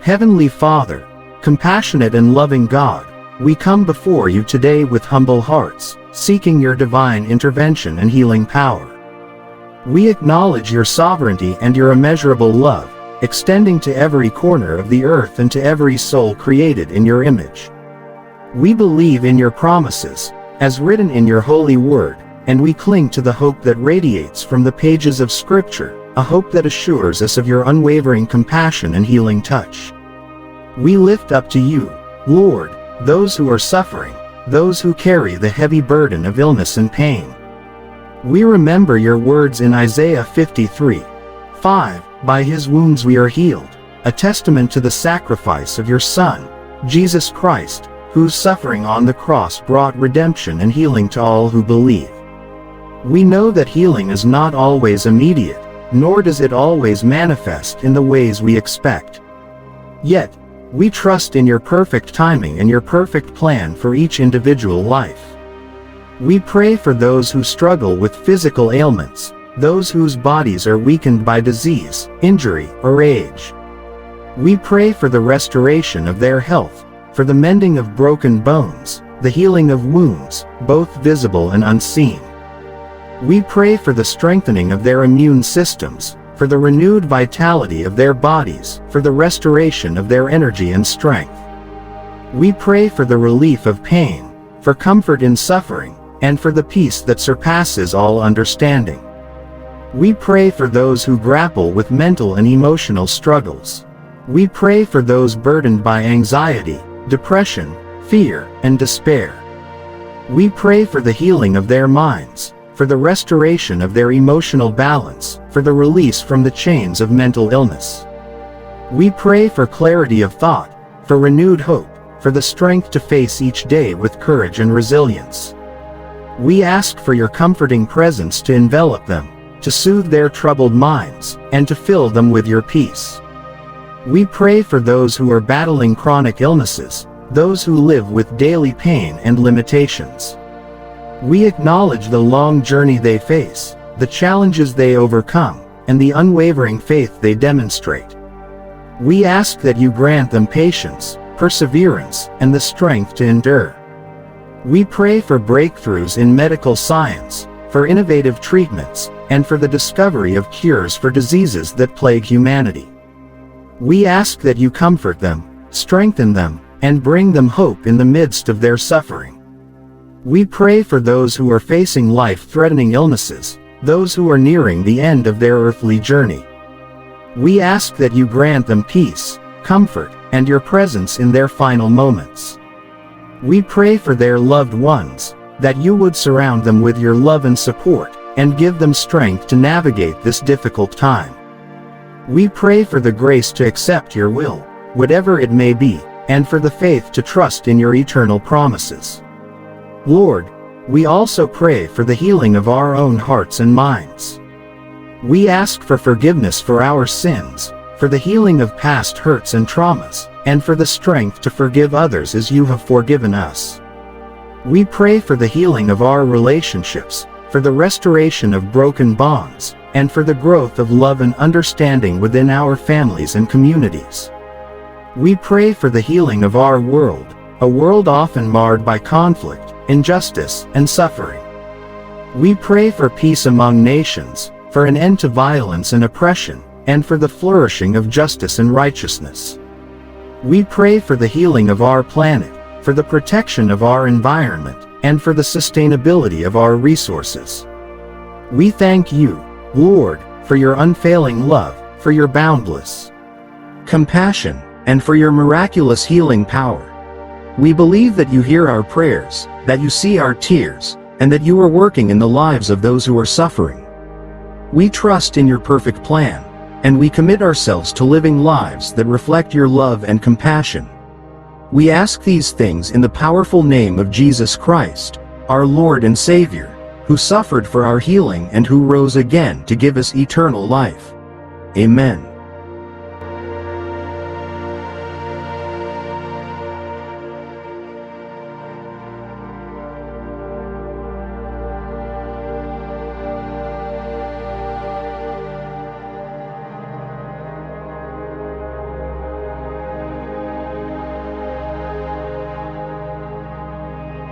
Heavenly Father, compassionate and loving God, we come before you today with humble hearts, seeking your divine intervention and healing power. We acknowledge your sovereignty and your immeasurable love, extending to every corner of the earth and to every soul created in your image. We believe in your promises, as written in your holy word, and we cling to the hope that radiates from the pages of Scripture, a hope that assures us of your unwavering compassion and healing touch. We lift up to you, Lord, those who are suffering, those who carry the heavy burden of illness and pain. We remember your words in Isaiah 53:5, "By his wounds we are healed," a testament to the sacrifice of your Son, Jesus Christ, whose suffering on the cross brought redemption and healing to all who believe. We know that healing is not always immediate, nor does it always manifest in the ways we expect. Yet, we trust in your perfect timing and your perfect plan for each individual life. We pray for those who struggle with physical ailments, those whose bodies are weakened by disease, injury, or age. We pray for the restoration of their health, for the mending of broken bones, the healing of wounds, both visible and unseen. We pray for the strengthening of their immune systems, for the renewed vitality of their bodies, for the restoration of their energy and strength. We pray for the relief of pain, for comfort in suffering, and for the peace that surpasses all understanding. We pray for those who grapple with mental and emotional struggles. We pray for those burdened by anxiety, depression, fear, and despair. We pray for the healing of their minds, for the restoration of their emotional balance, for the release from the chains of mental illness. We pray for clarity of thought, for renewed hope, for the strength to face each day with courage and resilience. We ask for your comforting presence to envelop them, to soothe their troubled minds, and to fill them with your peace. We pray for those who are battling chronic illnesses, those who live with daily pain and limitations. We acknowledge the long journey they face, the challenges they overcome, and the unwavering faith they demonstrate. We ask that you grant them patience, perseverance, and the strength to endure. We pray for breakthroughs in medical science, for innovative treatments, and for the discovery of cures for diseases that plague humanity. We ask that you comfort them, strengthen them, and bring them hope in the midst of their suffering. We pray for those who are facing life-threatening illnesses, those who are nearing the end of their earthly journey. We ask that you grant them peace, comfort, and your presence in their final moments. We pray for their loved ones, that you would surround them with your love and support, and give them strength to navigate this difficult time. We pray for the grace to accept your will, whatever it may be, and for the faith to trust in your eternal promises. Lord, we also pray for the healing of our own hearts and minds. We ask for forgiveness for our sins, for the healing of past hurts and traumas, and for the strength to forgive others as you have forgiven us. We pray for the healing of our relationships, for the restoration of broken bonds, and for the growth of love and understanding within our families and communities. We pray for the healing of our world, a world often marred by conflict, injustice, and suffering. We pray for peace among nations, for an end to violence and oppression, and for the flourishing of justice and righteousness. We pray for the healing of our planet, for the protection of our environment, and for the sustainability of our resources. We thank you, Lord, for your unfailing love, for your boundless compassion, and for your miraculous healing power. We believe that you hear our prayers, that you see our tears, and that you are working in the lives of those who are suffering. We trust in your perfect plan, and we commit ourselves to living lives that reflect your love and compassion. We ask these things in the powerful name of Jesus Christ, our Lord and Savior, who suffered for our healing and who rose again to give us eternal life. Amen.